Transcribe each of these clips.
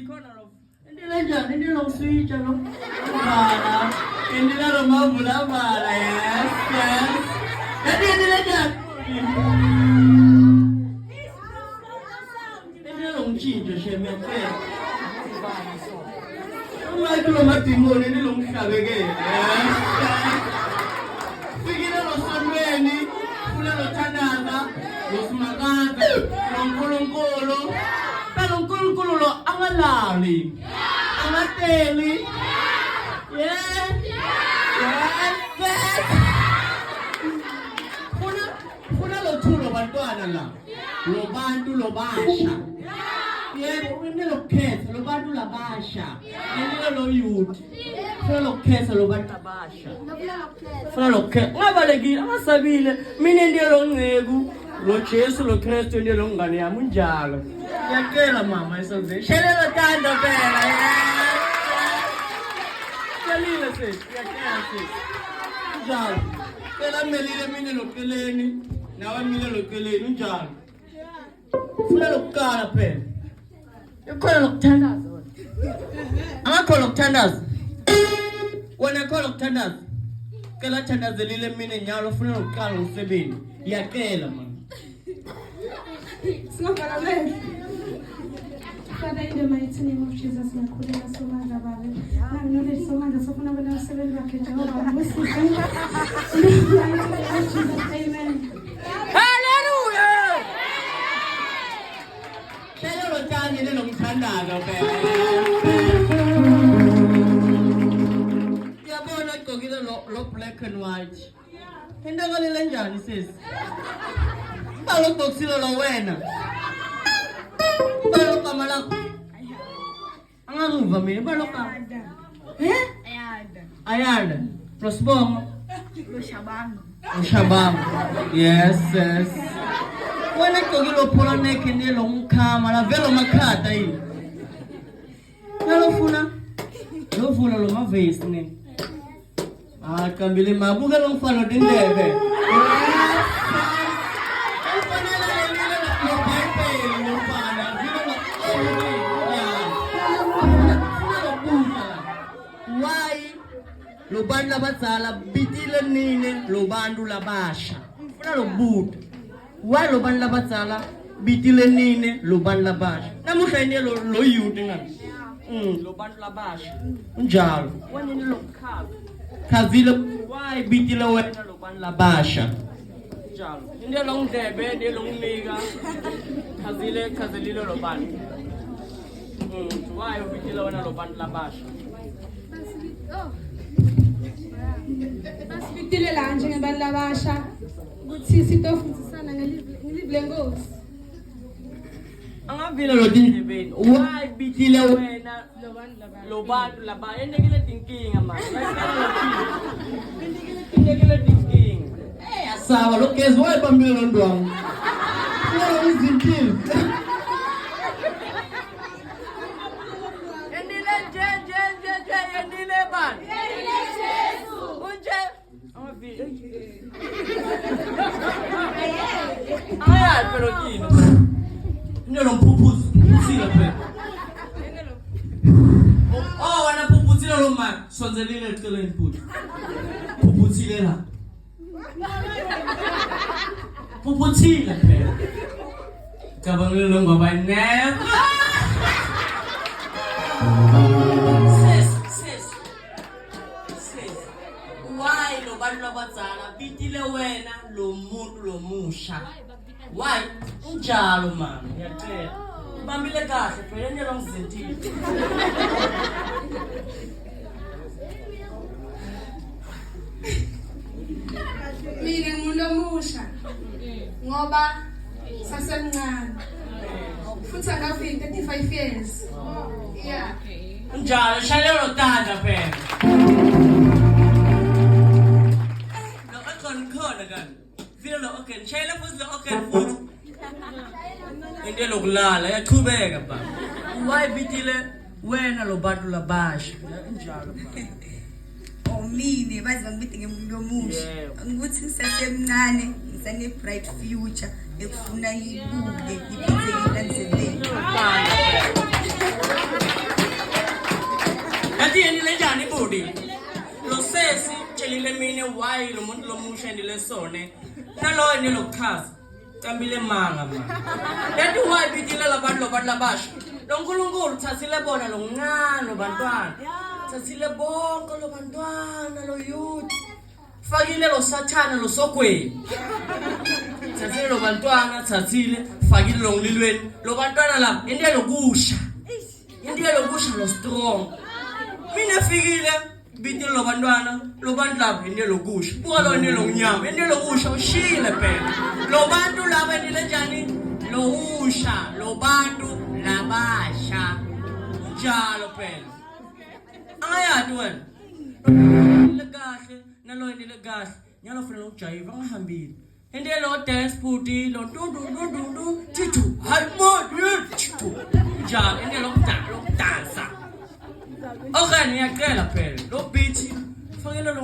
corner of hindi lang switch ano para hindi lang mabula para yes hindi lang dyan hindi lang chito siya may kaya wala ko lang matimon hindi lang kabege sige na lo sonweni pula lo tandaza lo sumaganda lo kulungkulo pero kulungkulo lo angalali angateli yes funa lo thulo bantwana la lo bantu lo basha yebo wena lo khetha lo bantu labasha yena lo youth funa lo khetha lo bantu abasha funa lo khetha ngabalekile amasabile mina ndiye lo nceku lo Jesu lo Kristu ndiye lo ngane yami unjalo yakela mama esonze shelela tanda phela Kalila se yakela se njalo phela melile mina lo keleni nawe mina lo keleni unjalo funa lo kala phela Ukhona lokuthandaza wena. Angakho lokuthandaza. Wena khona lokuthandaza. Kela thandazelile mina nyalo ufuna ukuqala umsebenzi. Yakela mama. Singabhala manje. Father, in the mighty name of Jesus, nakhuleka somandla baba. Nanginole somandla sofuna bona usebenzi wakhe Jehova ngosiza. Amen. Hallelujah. Shelo lotshani lomthandazo phela. Yabona igqokile lo black and white. Into kalele njani sisi? Balo boxilo lo wena. Balo kama lakho. Angakuva mina balo kama. Ayada. Prosbongo. Shabam. Yes. Wena igqokile polo neck ndelo umkhama la velo makhata yini. Lo funa lo mavesi ne. Kambile mabuka lo mfano dindebe. Lo bantu labadzala bitile nini lo bantu labasha mfuna lo buta why lo bantu labadzala bitile nini lo bantu labasha namuhla ine lo youth ngani lo bantu labasha njalo wanini lo khala khazile why bitile wena lo bantu labasha njalo inde lo ndlebe inde lo ngnika khazelile lo bantu why bitile wena lo bantu labasha Basibitile la njengabantu labasha ukuthi sitofundisana ngelivle lenkosi. Angavile lo dindebeni why bitile wena lo bantu laba endekile dinkinga manje endekile dinkinga asawa lo gezi why bambile lo ndwangu lo izimpilo endile nje endile bani Ay, pero Kino. No lo pupus. Sí, lo pe. Oh, wana pupusile lo man. Sonzelile el kele input. Pupusile la. Pupusile pe. Kabang lo ngobay net. Why lo bantu labadzala bitile wena lo muntu lo musha why unjalo mama ngiyacela ubambile kahle phela yena lo ngizintile Mina ngumuntu omusha ngoba sasemncane futhi angafika 35 years. Yeah. unjalo shayela lo tanda phela khona kan vile lo okay shayela futhi lo okay futhi into lokulala yaqhubeka ba why bitile wena lo bantu labasha njalo ba Omini bazi bangibithi ngemuntu omusha ukuthi ngisasemncane ngisane bright future ekufuna ibuke ipheze ilandzebeni budi lo sesi tshelile mine why lo muntu lo musha ndile sone nalo ni lo khasa kambile manga ma that why bidile labantu labasha lo nkulunkulu thathile bona lo ncane lo bantwana thathile bonke lo bantwana lo youth fakile lo sathana lo sogweni thathile lo bantwana thathile fakile lo ngililweni lo bantwana la into lokusha lo strong mina fikile bidile lo bantwana lo bantu laba into lokusha buka lo into lomnyama into lokusha ushile phela lo bantu laba ndile njani lo usha lo bantu labasha njalo phela angayati wena lekahle nalo indile kahle nyalo funa ukujayiva ngihambile ende lo dance booty lo ndu titu halmo titu njalo ende lo dansa okay ngiyacela phela lo beat fakela lo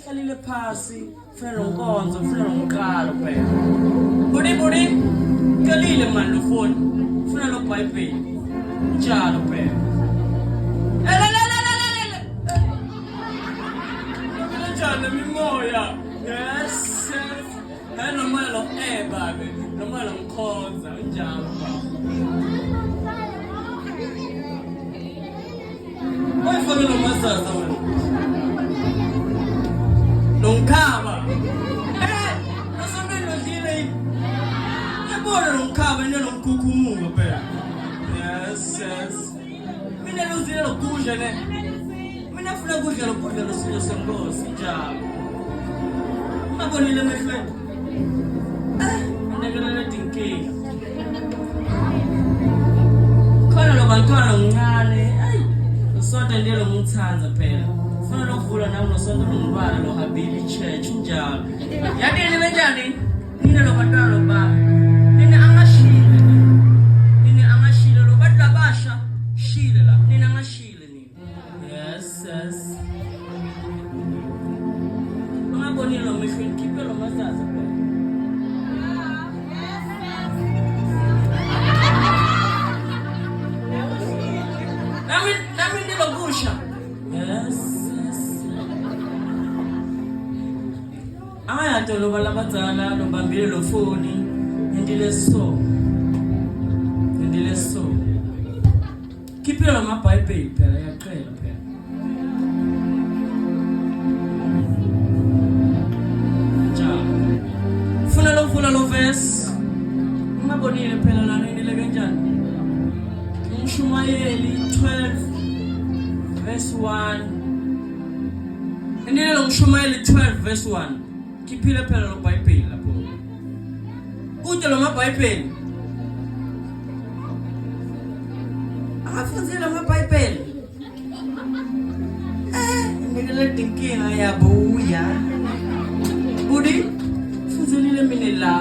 Salile phasi funa lonkonzo funa lomqalo phela budi kalile man lo phone funa lo bible njalo phela njalo mimoya yes hello malo babe lo malo mkhonza njalo Why lo masaza wena Longkhaba nasonto ndile yabona longkhaba nje lomkhukumuka phela yes mina lozile lokudla ne mina funa ukudla losilo senkosi njalo ungabonile mehlweni ndekela dinkinga khona lo bantwana omncane sonto ndile lomuthanza phela funa lokuvula nami nosonto lomntwana lo habili church njalo yadini benjani nina lo bantwana lo ba nina angashile lo bantu labasha shile la nina angashile nina yes ungabonile lo mehlweni khiphe lo masaza phela nami ndilokusha yes ayato lo balabadzala lo bambile lo phone ndile so khiphe lo maBhayibheli phela yaqela phela funa lo verse ungabonile phela lana ndile kanjani Shumayeli 12 verse 1 ndile lo Shumayeli 12 verse 1 khiphile phela lo Bible lapho uthi lo maBhayibheli afundzile maBhayibheli ngikele dinkinga yabuya budi fundzile mina la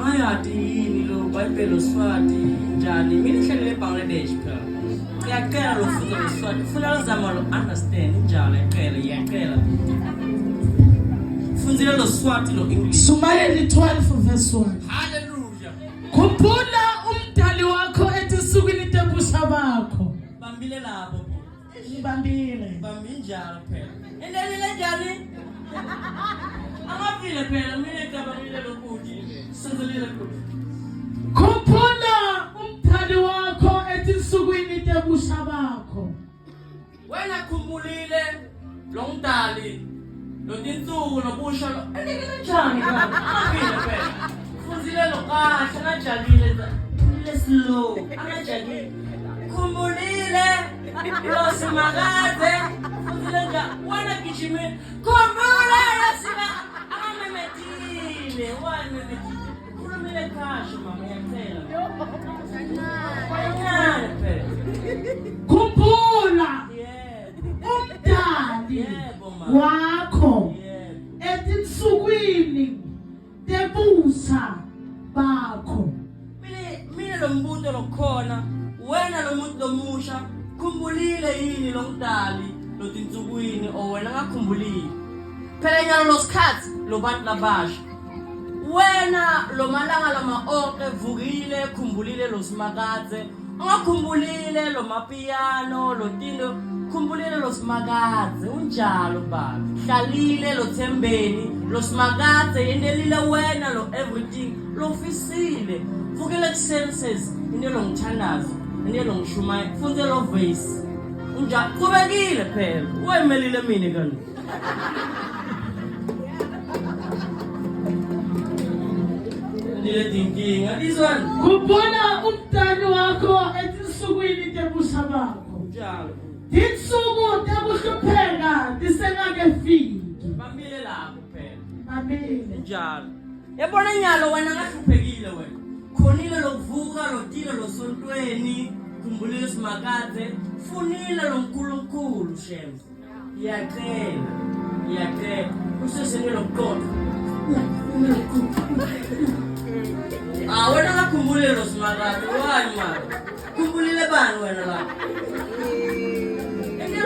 ayati yini lo Bible Swati njani mina ngihlele eBangladesh phela ngiyacela lo funda lo Swati funa uzama lo understand njalo yaqela fundzile lo Swati lo English Shumayeli 12 verse 1 hallelujah khumbula umdali wakho etinsukwini tebusha bakho bambile lapho ngibambile njalo phela endelile njani amavile phela mina ngicabangile lokuthi senzelile lokhu khumbula umdali wakho etinsukwini tebusha bakho wena khumbulile lo mdali lo tinsuku nobusha lo endelile njani amavile phela Funzile lo kahle ngajabulile le slow angajabulile khumbulile lo simakaze funzile nja wena gijimi khumbula yasina amemetile wamemetile khulumile kahle mama yakuthela Wanyane phela Khumbula yebo umdali yebo mama wakho yebo etinsukwini tebusa bakho. mina lo mbuto lokhona wena lo muntu lomusha khumbulile yini lo mdali lo tinsukwini o wena ngakhumbulile phela nyalo lo sikhathi lo bantu labasha wena lo malanga lama onke vukile khumbulile lo simakadze ungakhumbulile lo mapiano lo tinto khumbulile lo simakadze unjalo baba hlalile lo thembeni lo simakadze yendelile wena lo everything lo fisile vukile ku senses into lo ngithandaza into lo ngishumayo funze lo voice unjalo kubekile phela wemelile mina kanti Ndile dinkinga lizwana Khumbula umdali wakho etinsukwini tebusa bakho. njalo Tinsuku tekuhlupheka tisengakefiki. bambile lapho phela Babili. njalo yabona nyalo wena ngahluphekile wena khonile lokuvuka lotile losontweni khumbulile simakadze funile lo nkulunkulu shem iyacela usesene lokuqoqa wena ngakhumbulile lo simakadze wani mama khumbulile bani wena lapho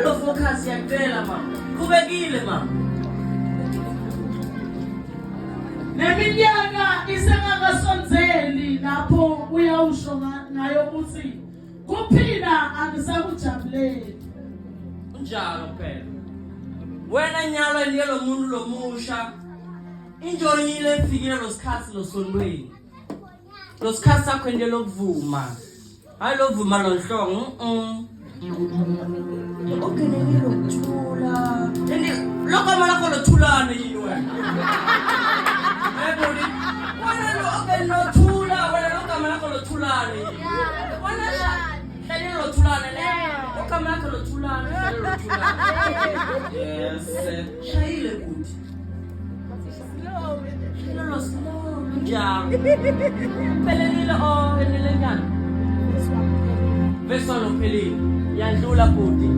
lo focus yakela mama kubekile mama Neminyaka isengakasonzeli lapho uyawusho ngayo ukuthi kuphila angisakujabuleli. unjalo phela wena nyalo ndiye lo muntu lomusha injonyile efikile lo sikhathi lo sondweni lo sikhathi sakho ndiye lokuvuma hayi lovuma lo nhlongo okay nelo kuthula lokho malakho lo thulane yini wena eboni wena lo okay no thula wena lokho malakho lo thulane yini wena hlale lo thulane le lokho malakho lo thulane hlale lo thulane yes shayile kuthi lo slow njalo pelelile enile ngani Verso lo pelile yandlula futhi